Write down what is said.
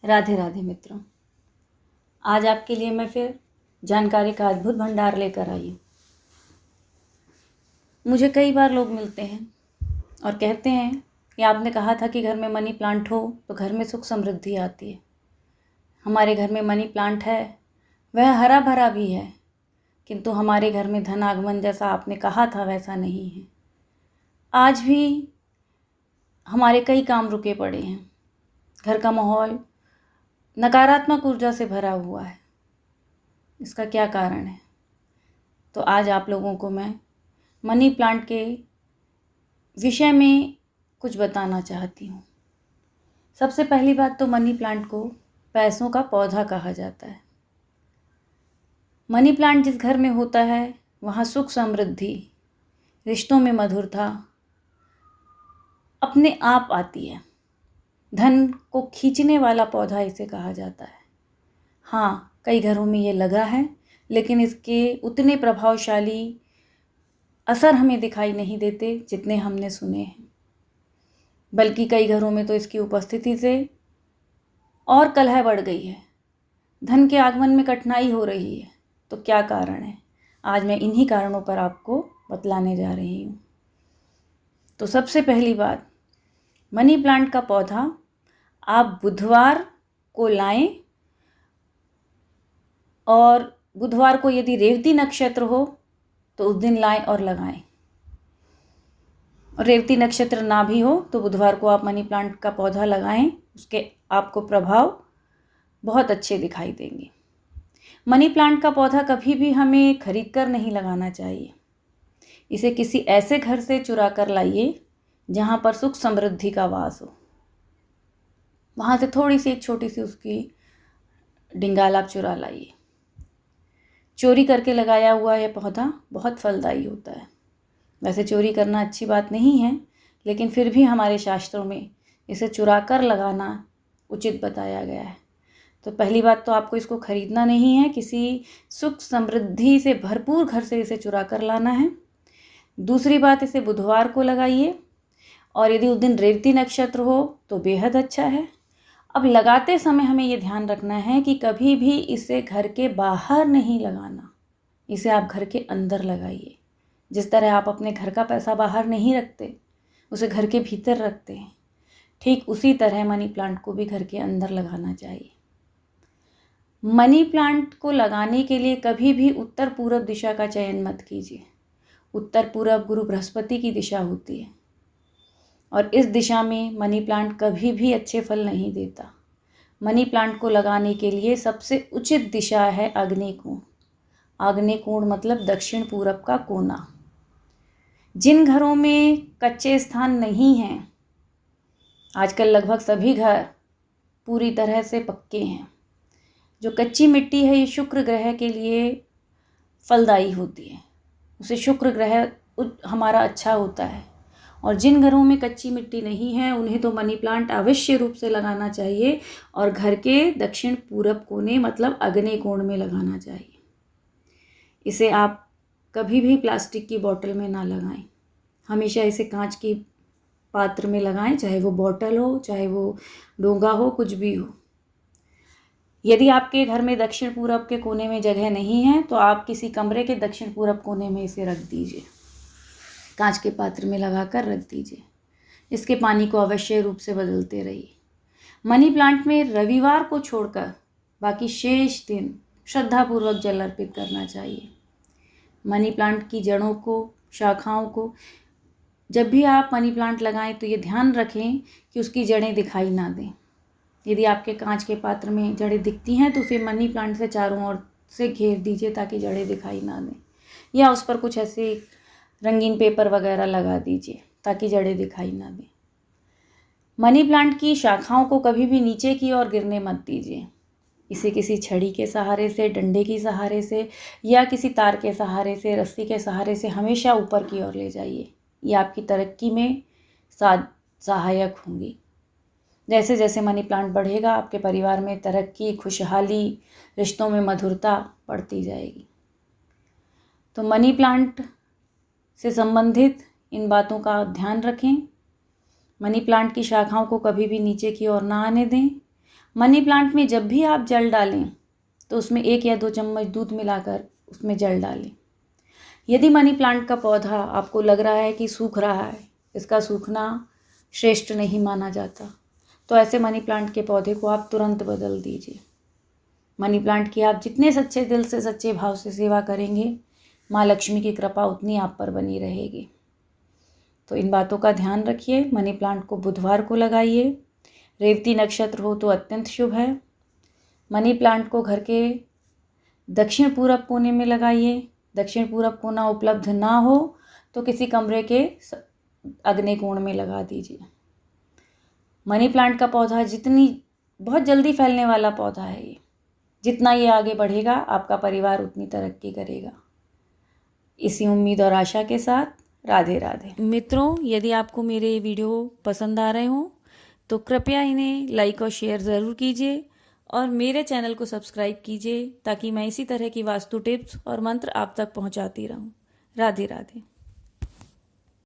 राधे राधे मित्रों। आज आपके लिए मैं फिर जानकारी का अद्भुत भंडार लेकर आई हूँ। मुझे कई बार लोग मिलते हैं और कहते हैं कि आपने कहा था कि घर में मनी प्लांट हो तो घर में सुख समृद्धि आती है। हमारे घर में मनी प्लांट है, वह हरा भरा भी है, किंतु हमारे घर में धन आगमन जैसा आपने कहा था वैसा नहीं है। आज भी हमारे कई काम रुके पड़े हैं। घर का माहौल नकारात्मक ऊर्जा से भरा हुआ है। इसका क्या कारण है? तो आज आप लोगों को मैं मनी प्लांट के विषय में कुछ बताना चाहती हूँ। सबसे पहली बात तो मनी प्लांट को पैसों का पौधा कहा जाता है। मनी प्लांट जिस घर में होता है वहाँ सुख समृद्धि, रिश्तों में मधुरता अपने आप आती है। धन को खींचने वाला पौधा इसे कहा जाता है। हाँ, कई घरों में ये लगा है, लेकिन इसके उतने प्रभावशाली असर हमें दिखाई नहीं देते जितने हमने सुने हैं। बल्कि कई घरों में तो इसकी उपस्थिति से और कलह बढ़ गई है। धन के आगमन में कठिनाई हो रही है। तो क्या कारण है? आज मैं इन्हीं कारणों पर आपको बतलाने जा रही हूँ। तो सबसे पहली बात, मनी प्लांट का पौधा आप बुधवार को लाएं और बुधवार को यदि रेवती नक्षत्र हो तो उस दिन लाएं और लगाएं। और रेवती नक्षत्र ना भी हो तो बुधवार को आप मनी प्लांट का पौधा लगाएं, उसके आपको प्रभाव बहुत अच्छे दिखाई देंगे। मनी प्लांट का पौधा कभी भी हमें खरीद कर नहीं लगाना चाहिए। इसे किसी ऐसे घर से चुरा कर लाइए जहाँ पर सुख समृद्धि का वास हो। वहाँ से थोड़ी सी एक छोटी सी उसकी डिंगाल आप चुरा लाइए। चोरी करके लगाया हुआ यह पौधा बहुत फलदायी होता है। वैसे चोरी करना अच्छी बात नहीं है, लेकिन फिर भी हमारे शास्त्रों में इसे चुरा कर लगाना उचित बताया गया है। तो पहली बात तो आपको इसको खरीदना नहीं है, किसी सुख समृद्धि से भरपूर घर से इसे चुरा कर लाना है। दूसरी बात, इसे बुधवार को लगाइए और यदि उस दिन रेवती नक्षत्र हो तो बेहद अच्छा है। अब लगाते समय हमें ये ध्यान रखना है कि कभी भी इसे घर के बाहर नहीं लगाना। इसे आप घर के अंदर लगाइए। जिस तरह आप अपने घर का पैसा बाहर नहीं रखते, उसे घर के भीतर रखते हैं, ठीक उसी तरह मनी प्लांट को भी घर के अंदर लगाना चाहिए। मनी प्लांट को लगाने के लिए कभी भी उत्तर पूर्व दिशा का चयन मत कीजिए। उत्तर पूर्व गुरु बृहस्पति की दिशा होती है और इस दिशा में मनी प्लांट कभी भी अच्छे फल नहीं देता। मनी प्लांट को लगाने के लिए सबसे उचित दिशा है आग्नेय कोण। आग्नेय कोण मतलब दक्षिण पूरब का कोना। जिन घरों में कच्चे स्थान नहीं हैं, आजकल लगभग सभी घर पूरी तरह से पक्के हैं। जो कच्ची मिट्टी है ये शुक्र ग्रह के लिए फलदायी होती है। उसे शुक्र ग्रह हमारा अच्छा होता है। और जिन घरों में कच्ची मिट्टी नहीं है उन्हें तो मनी प्लांट अवश्य रूप से लगाना चाहिए और घर के दक्षिण पूरब कोने मतलब आग्नेय कोण में लगाना चाहिए। इसे आप कभी भी प्लास्टिक की बोतल में ना लगाएं। हमेशा इसे कांच की पात्र में लगाएं, चाहे वो बोतल हो, चाहे वो डोंगा हो, कुछ भी हो। यदि आपके घर में दक्षिण पूरब के कोने में जगह नहीं है तो आप किसी कमरे के दक्षिण पूरब कोने में इसे रख दीजिए। कांच के पात्र में लगाकर रख दीजिए। इसके पानी को अवश्य रूप से बदलते रहिए। मनी प्लांट में रविवार को छोड़कर बाकी शेष दिन श्रद्धापूर्वक जल अर्पित करना चाहिए। मनी प्लांट की जड़ों को, शाखाओं को जब भी आप मनी प्लांट लगाएं तो ये ध्यान रखें कि उसकी जड़ें दिखाई ना दें। यदि आपके कांच के पात्र में जड़ें दिखती हैं तो उसे मनी प्लांट से चारों ओर से घेर दीजिए ताकि जड़ें दिखाई ना दें, या उस पर कुछ ऐसे रंगीन पेपर वगैरह लगा दीजिए ताकि जड़ें दिखाई ना दें। मनी प्लांट की शाखाओं को कभी भी नीचे की ओर गिरने मत दीजिए। इसे किसी छड़ी के सहारे से, डंडे के सहारे से या किसी तार के सहारे से, रस्सी के सहारे से हमेशा ऊपर की ओर ले जाइए। ये आपकी तरक्की में सहायक होंगी। जैसे जैसे मनी प्लांट बढ़ेगा आपके परिवार में तरक्की, खुशहाली, रिश्तों में मधुरता बढ़ती जाएगी। तो मनी प्लांट से संबंधित इन बातों का ध्यान रखें। मनी प्लांट की शाखाओं को कभी भी नीचे की ओर ना आने दें। मनी प्लांट में जब भी आप जल डालें तो उसमें 1 या 2 चम्मच दूध मिलाकर उसमें जल डालें। यदि मनी प्लांट का पौधा आपको लग रहा है कि सूख रहा है, इसका सूखना श्रेष्ठ नहीं माना जाता, तो ऐसे मनी प्लांट के पौधे को आप तुरंत बदल दीजिए। मनी प्लांट की आप जितने सच्चे दिल से, सच्चे भाव से सेवा करेंगे, माँ लक्ष्मी की कृपा उतनी आप पर बनी रहेगी। तो इन बातों का ध्यान रखिए। मनी प्लांट को बुधवार को लगाइए। रेवती नक्षत्र हो तो अत्यंत शुभ है। मनी प्लांट को घर के दक्षिण पूरब कोने में लगाइए। दक्षिण पूरब कोना उपलब्ध ना हो तो किसी कमरे के अग्नि कोण में लगा दीजिए। मनी प्लांट का पौधा बहुत जल्दी फैलने वाला पौधा है ये। जितना ये आगे बढ़ेगा आपका परिवार उतनी तरक्की करेगा। इसी उम्मीद और आशा के साथ राधे राधे। मित्रों, यदि आपको मेरे वीडियो पसंद आ रहे हों तो कृपया इन्हें लाइक और शेयर ज़रूर कीजिए और मेरे चैनल को सब्सक्राइब कीजिए ताकि मैं इसी तरह की वास्तु टिप्स और मंत्र आप तक पहुंचाती रहूं। राधे राधे।